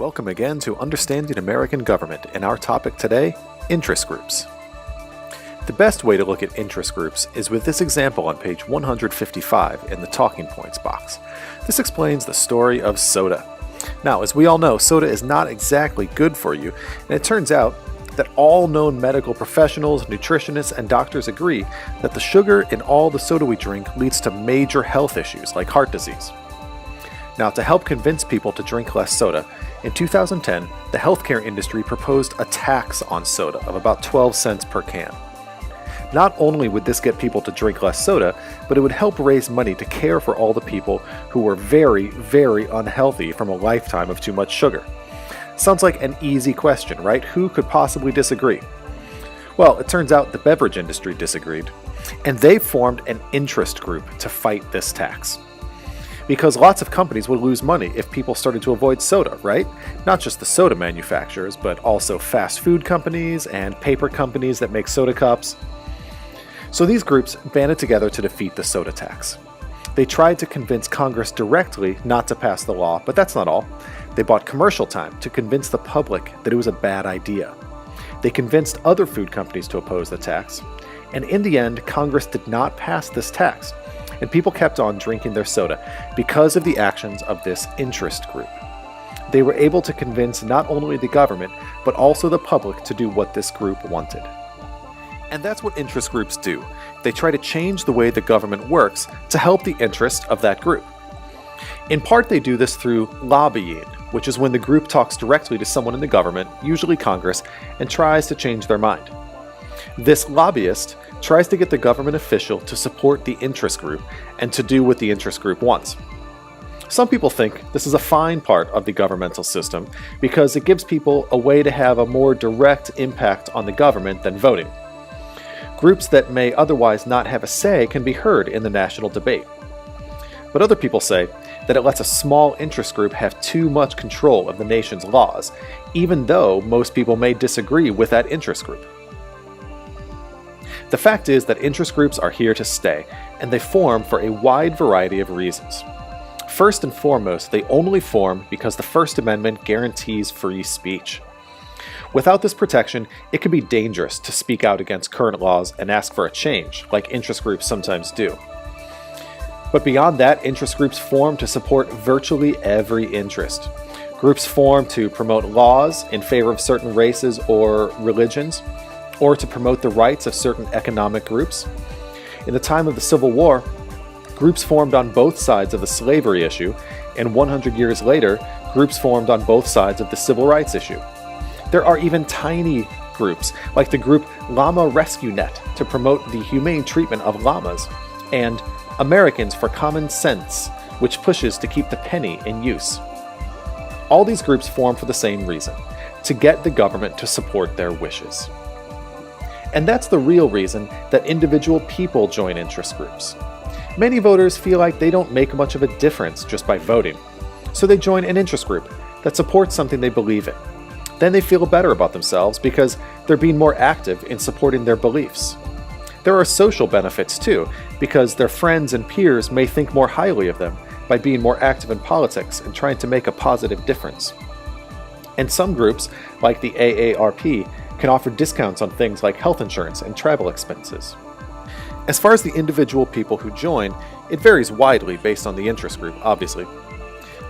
Welcome again to Understanding American Government, and our topic today, interest groups. The best way to look at interest groups is with this example on page 155 in the talking points box. This explains the story of soda. Now, as we all know, soda is not exactly good for you, and it turns out that all known medical professionals, nutritionists, and doctors agree that the sugar in all the soda we drink leads to major health issues like heart disease. Now, to help convince people to drink less soda, in 2010, the healthcare industry proposed a tax on soda of about 12 cents per can. Not only would this get people to drink less soda, but it would help raise money to care for all the people who were very, very unhealthy from a lifetime of too much sugar. Sounds like an easy question, right? Who could possibly disagree? Well, it turns out the beverage industry disagreed, and they formed an interest group to fight this tax. Because lots of companies would lose money if people started to avoid soda, right? Not just the soda manufacturers, but also fast food companies and paper companies that make soda cups. So these groups banded together to defeat the soda tax. They tried to convince Congress directly not to pass the law, but that's not all. They bought commercial time to convince the public that it was a bad idea. They convinced other food companies to oppose the tax, and in the end, Congress did not pass this tax, and people kept on drinking their soda because of the actions of this interest group. They were able to convince not only the government, but also the public to do what this group wanted. And that's what interest groups do. They try to change the way the government works to help the interest of that group. In part, they do this through lobbying, which is when the group talks directly to someone in the government, usually Congress, and tries to change their mind. This lobbyist tries to get the government official to support the interest group and to do what the interest group wants. Some people think this is a fine part of the governmental system because it gives people a way to have a more direct impact on the government than voting. Groups that may otherwise not have a say can be heard in the national debate. But other people say that it lets a small interest group have too much control of the nation's laws, even though most people may disagree with that interest group. The fact is that interest groups are here to stay, and they form for a wide variety of reasons. First and foremost, they only form because the First Amendment guarantees free speech. Without this protection, it can be dangerous to speak out against current laws and ask for a change, like interest groups sometimes do. But beyond that, interest groups form to support virtually every interest. Groups form to promote laws in favor of certain races or religions, or to promote the rights of certain economic groups. In the time of the Civil War, groups formed on both sides of the slavery issue, and 100 years later, groups formed on both sides of the civil rights issue. There are even tiny groups, like the group Llama Rescue Net, to promote the humane treatment of llamas, and Americans for Common Sense, which pushes to keep the penny in use. All these groups form for the same reason, to get the government to support their wishes. And that's the real reason that individual people join interest groups. Many voters feel like they don't make much of a difference just by voting, so they join an interest group that supports something they believe in. Then they feel better about themselves because they're being more active in supporting their beliefs. There are social benefits too, because their friends and peers may think more highly of them by being more active in politics and trying to make a positive difference. And some groups, like the AARP, can offer discounts on things like health insurance and travel expenses. As far as the individual people who join, it varies widely based on the interest group, obviously.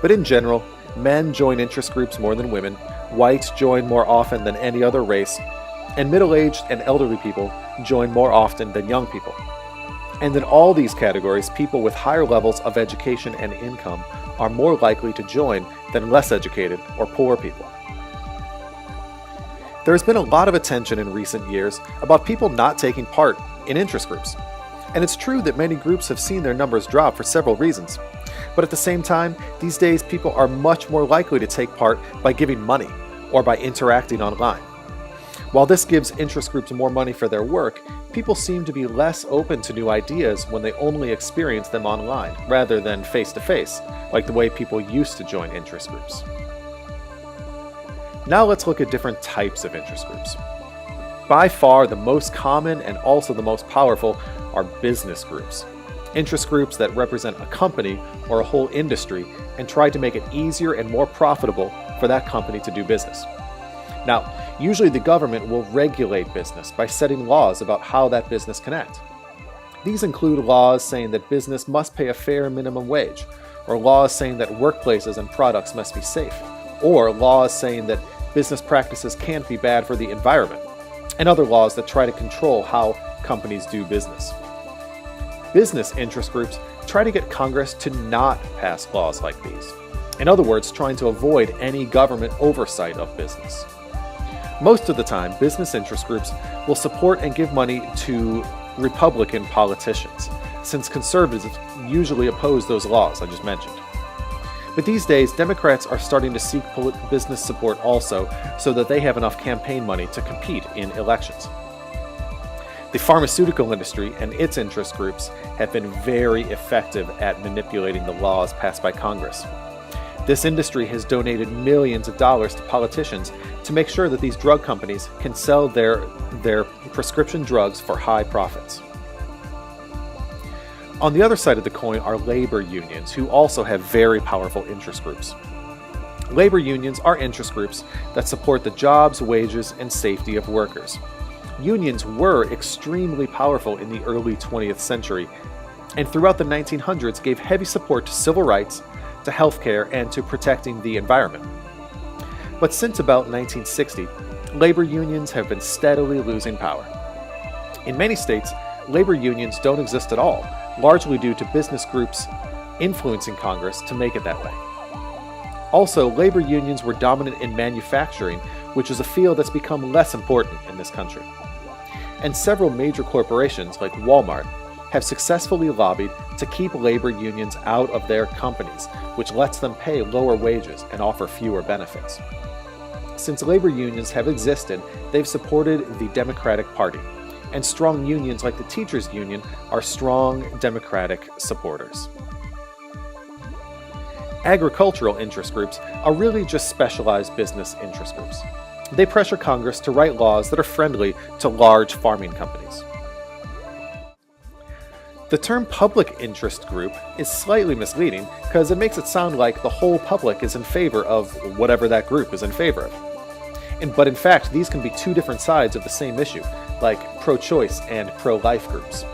But in general, men join interest groups more than women, whites join more often than any other race, and middle-aged and elderly people join more often than young people. And in all these categories, people with higher levels of education and income are more likely to join than less educated or poor people. There has been a lot of attention in recent years about people not taking part in interest groups. And it's true that many groups have seen their numbers drop for several reasons. But at the same time, these days people are much more likely to take part by giving money or by interacting online. While this gives interest groups more money for their work, people seem to be less open to new ideas when they only experience them online, rather than face-to-face, like the way people used to join interest groups. Now let's look at different types of interest groups. By far, the most common and also the most powerful are business groups. Interest groups that represent a company or a whole industry and try to make it easier and more profitable for that company to do business. Now, usually the government will regulate business by setting laws about how that business can act. These include laws saying that business must pay a fair minimum wage, or laws saying that workplaces and products must be safe, or laws saying that business practices can't be bad for the environment, and other laws that try to control how companies do business. Business interest groups try to get Congress to not pass laws like these. In other words, trying to avoid any government oversight of business. Most of the time, business interest groups will support and give money to Republican politicians, since conservatives usually oppose those laws I just mentioned. But these days, Democrats are starting to seek business support also, so that they have enough campaign money to compete in elections. The pharmaceutical industry and its interest groups have been very effective at manipulating the laws passed by Congress. This industry has donated millions of dollars to politicians to make sure that these drug companies can sell their prescription drugs for high profits. On the other side of the coin are labor unions, who also have very powerful interest groups. Labor unions are interest groups that support the jobs, wages, and safety of workers. Unions were extremely powerful in the early 20th century, and throughout the 1900s gave heavy support to civil rights, to healthcare, and to protecting the environment. But since about 1960, labor unions have been steadily losing power. In many states, labor unions don't exist at all, largely due to business groups influencing Congress to make it that way. Also, labor unions were dominant in manufacturing, which is a field that's become less important in this country. And several major corporations, like Walmart, have successfully lobbied to keep labor unions out of their companies, which lets them pay lower wages and offer fewer benefits. Since labor unions have existed, they've supported the Democratic Party, and strong unions like the teachers' union are strong Democratic supporters. Agricultural interest groups are really just specialized business interest groups. They pressure Congress to write laws that are friendly to large farming companies. The term public interest group is slightly misleading because it makes it sound like the whole public is in favor of whatever that group is in favor of. But in fact, these can be two different sides of the same issue, like pro-choice and pro-life groups.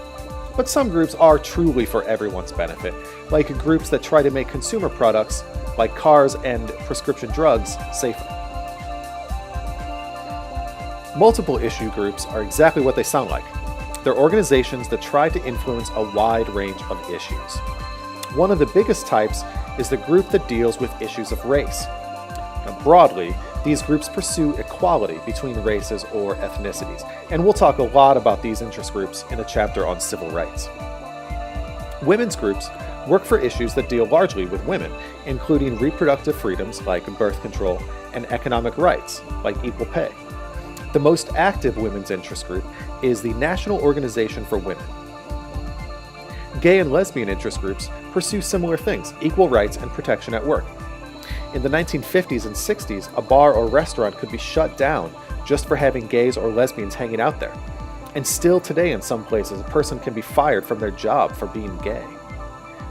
But some groups are truly for everyone's benefit, like groups that try to make consumer products, like cars and prescription drugs, safer. Multiple issue groups are exactly what they sound like. They're organizations that try to influence a wide range of issues. One of the biggest types is the group that deals with issues of race. Now, broadly, these groups pursue equality between races or ethnicities, and we'll talk a lot about these interest groups in a chapter on civil rights. Women's groups work for issues that deal largely with women, including reproductive freedoms like birth control and economic rights like equal pay. The most active women's interest group is the National Organization for Women. Gay and lesbian interest groups pursue similar things, equal rights and protection at work. In the 1950s and 60s, a bar or restaurant could be shut down just for having gays or lesbians hanging out there. And still today in some places, a person can be fired from their job for being gay.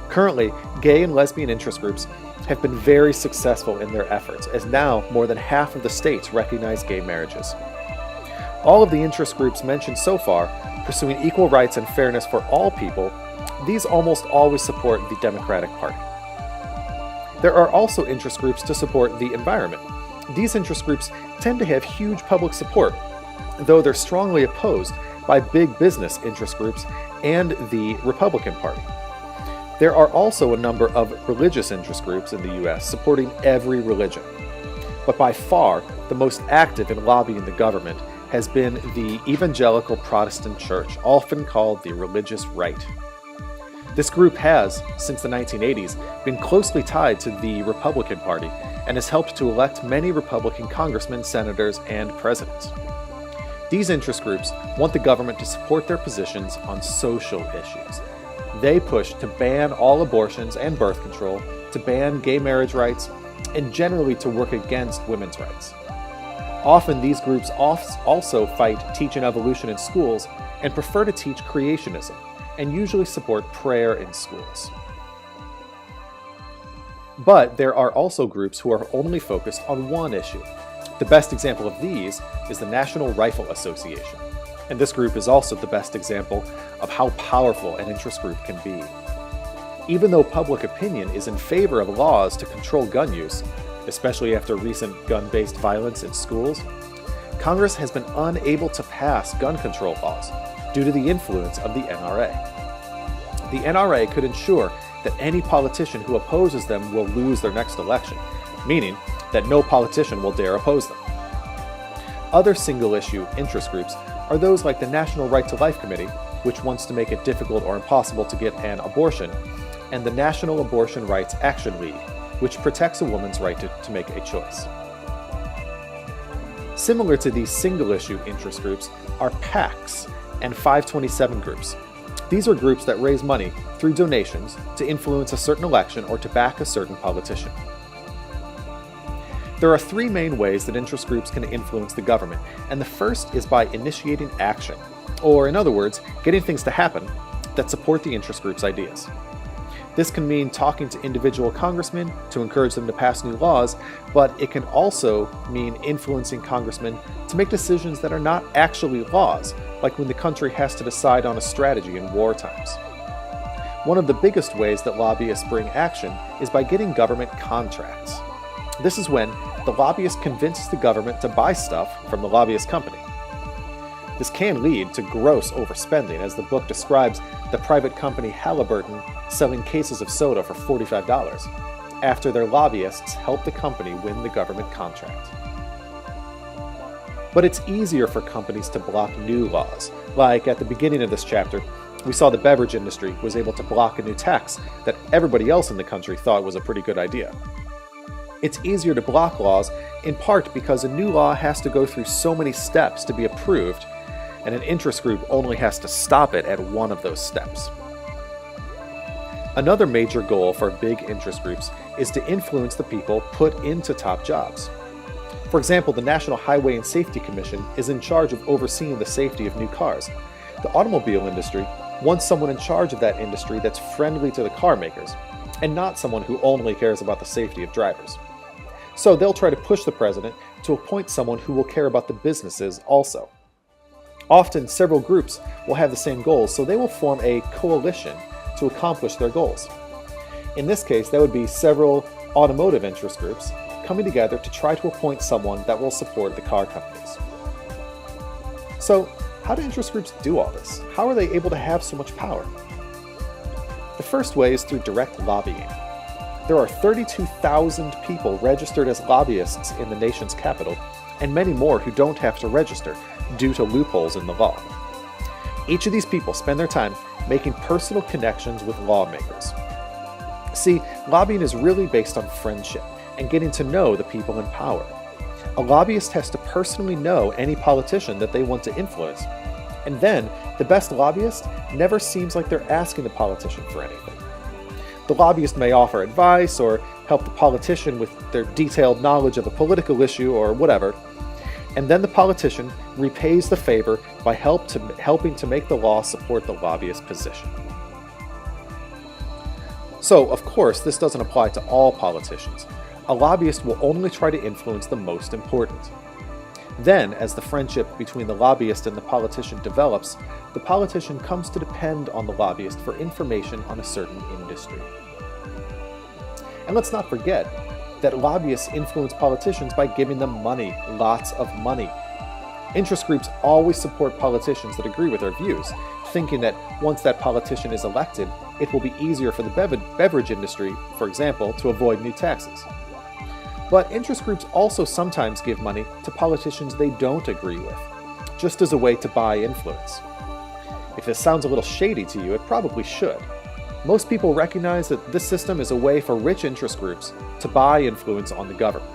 Currently, gay and lesbian interest groups have been very successful in their efforts, as now more than half of the states recognize gay marriages. All of the interest groups mentioned so far, pursuing equal rights and fairness for all people, these almost always support the Democratic Party. There are also interest groups to support the environment. These interest groups tend to have huge public support, though they're strongly opposed by big business interest groups and the Republican Party. There are also a number of religious interest groups in the U.S. supporting every religion. But by far, the most active in lobbying the government has been the Evangelical Protestant Church, often called the religious right. This group has, since the 1980s, been closely tied to the Republican Party and has helped to elect many Republican congressmen, senators, and presidents. These interest groups want the government to support their positions on social issues. They push to ban all abortions and birth control, to ban gay marriage rights, and generally to work against women's rights. Often these groups also fight teaching evolution in schools and prefer to teach creationism, and usually support prayer in schools. But there are also groups who are only focused on one issue. The best example of these is the National Rifle Association, and this group is also the best example of how powerful an interest group can be. Even though public opinion is in favor of laws to control gun use, especially after recent gun-based violence in schools, Congress has been unable to pass gun control laws due to the influence of the NRA. The NRA could ensure that any politician who opposes them will lose their next election, meaning that no politician will dare oppose them. Other single-issue interest groups are those like the National Right to Life Committee, which wants to make it difficult or impossible to get an abortion, and the National Abortion Rights Action League, which protects a woman's right to make a choice. Similar to these single-issue interest groups are PACs and 527 groups. These are groups that raise money through donations to influence a certain election or to back a certain politician. There are three main ways that interest groups can influence the government, and the first is by initiating action, or in other words, getting things to happen that support the interest group's ideas. This can mean talking to individual congressmen to encourage them to pass new laws, but it can also mean influencing congressmen to make decisions that are not actually laws, like when the country has to decide on a strategy in war times. One of the biggest ways that lobbyists bring action is by getting government contracts. This is when the lobbyist convinces the government to buy stuff from the lobbyist company. This can lead to gross overspending, as the book describes the private company Halliburton selling cases of soda for $45 after their lobbyists helped the company win the government contract. But it's easier for companies to block new laws. Like at the beginning of this chapter, we saw the beverage industry was able to block a new tax that everybody else in the country thought was a pretty good idea. It's easier to block laws in part because a new law has to go through so many steps to be approved, and an interest group only has to stop it at one of those steps. Another major goal for big interest groups is to influence the people put into top jobs. For example, the National Highway and Safety Commission is in charge of overseeing the safety of new cars. The automobile industry wants someone in charge of that industry that's friendly to the car makers, and not someone who only cares about the safety of drivers. So they'll try to push the president to appoint someone who will care about the businesses also. Often, several groups will have the same goals, so they will form a coalition to accomplish their goals. In this case, that would be several automotive interest groups coming together to try to appoint someone that will support the car companies. So, how do interest groups do all this? How are they able to have so much power? The first way is through direct lobbying. There are 32,000 people registered as lobbyists in the nation's capital, and many more who don't have to register due to loopholes in the law. Each of these people spend their time making personal connections with lawmakers. See, lobbying is really based on friendship and getting to know the people in power. A lobbyist has to personally know any politician that they want to influence, and then the best lobbyist never seems like they're asking the politician for anything. The lobbyist may offer advice or help the politician with their detailed knowledge of a political issue or whatever, and then the politician repays the favor by helping to make the law support the lobbyist's position. So, of course, this doesn't apply to all politicians. A lobbyist will only try to influence the most important. Then, as the friendship between the lobbyist and the politician develops, the politician comes to depend on the lobbyist for information on a certain industry. And let's not forget that lobbyists influence politicians by giving them money, lots of money. Interest groups always support politicians that agree with their views, thinking that once that politician is elected, it will be easier for the beverage industry, for example, to avoid new taxes. But interest groups also sometimes give money to politicians they don't agree with, just as a way to buy influence. If this sounds a little shady to you, it probably should. Most people recognize that this system is a way for rich interest groups to buy influence on the government.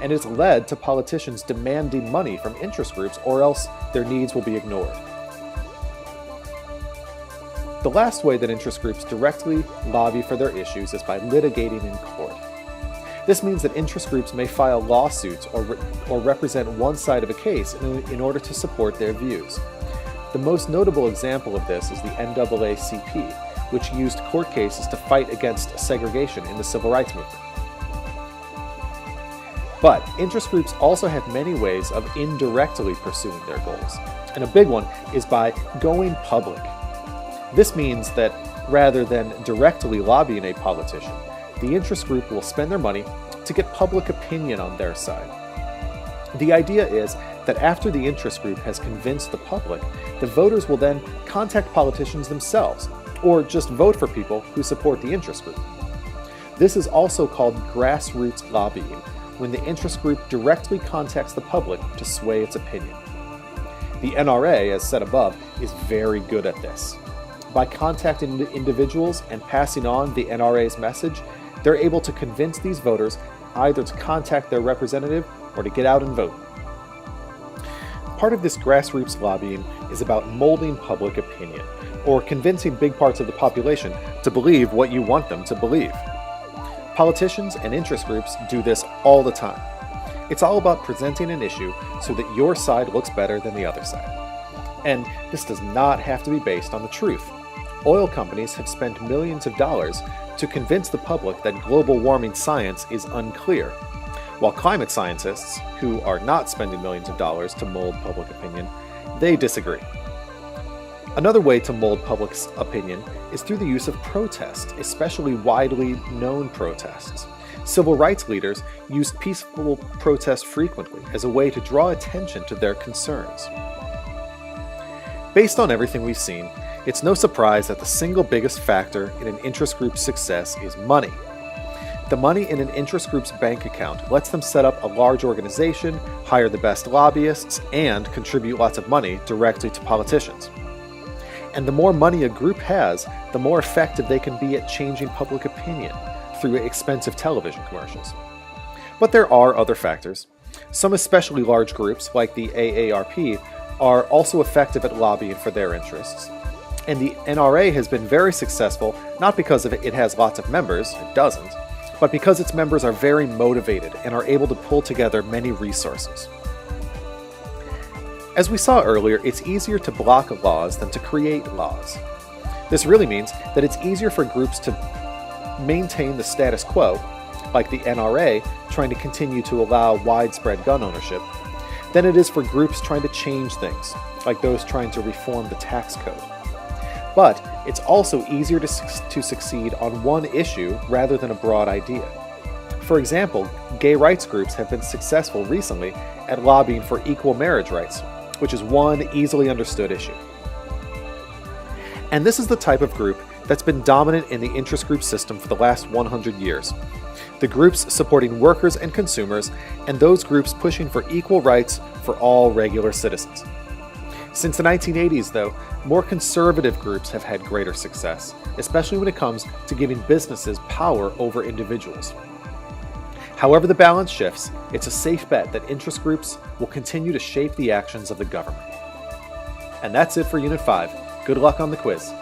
And it's led to politicians demanding money from interest groups, or else their needs will be ignored. The last way that interest groups directly lobby for their issues is by litigating in court. This means that interest groups may file lawsuits or represent one side of a case in order to support their views. The most notable example of this is the NAACP, which used court cases to fight against segregation in the civil rights movement. But interest groups also have many ways of indirectly pursuing their goals, and a big one is by going public. This means that rather than directly lobbying a politician, the interest group will spend their money to get public opinion on their side. The idea is that after the interest group has convinced the public, the voters will then contact politicians themselves, or just vote for people who support the interest group. This is also called grassroots lobbying, when the interest group directly contacts the public to sway its opinion. The NRA, as said above, is very good at this. By contacting individuals and passing on the NRA's message, they're able to convince these voters either to contact their representative or to get out and vote. Part of this grassroots lobbying is about molding public opinion, or convincing big parts of the population to believe what you want them to believe. Politicians and interest groups do this all the time. It's all about presenting an issue so that your side looks better than the other side. And this does not have to be based on the truth. Oil companies have spent millions of dollars to convince the public that global warming science is unclear, while climate scientists, who are not spending millions of dollars to mold public opinion, they disagree. Another way to mold public opinion is through the use of protest, especially widely known protests. Civil rights leaders used peaceful protest frequently as a way to draw attention to their concerns. Based on everything we've seen, it's no surprise that the single biggest factor in an interest group's success is money. The money in an interest group's bank account lets them set up a large organization, hire the best lobbyists, and contribute lots of money directly to politicians. And the more money a group has, the more effective they can be at changing public opinion through expensive television commercials. But there are other factors. Some especially large groups, like the AARP, are also effective at lobbying for their interests. And the NRA has been very successful, not because it has lots of members, it doesn't, but because its members are very motivated and are able to pull together many resources. As we saw earlier, it's easier to block laws than to create laws. This really means that it's easier for groups to maintain the status quo, like the NRA trying to continue to allow widespread gun ownership, than it is for groups trying to change things, like those trying to reform the tax code. But it's also easier to succeed on one issue rather than a broad idea. For example, gay rights groups have been successful recently at lobbying for equal marriage rights, which is one easily understood issue. And this is the type of group that's been dominant in the interest group system for the last 100 years. The groups supporting workers and consumers, and those groups pushing for equal rights for all regular citizens. Since the 1980s, though, more conservative groups have had greater success, especially when it comes to giving businesses power over individuals. However the balance shifts, it's a safe bet that interest groups will continue to shape the actions of the government. And that's it for Unit 5. Good luck on the quiz.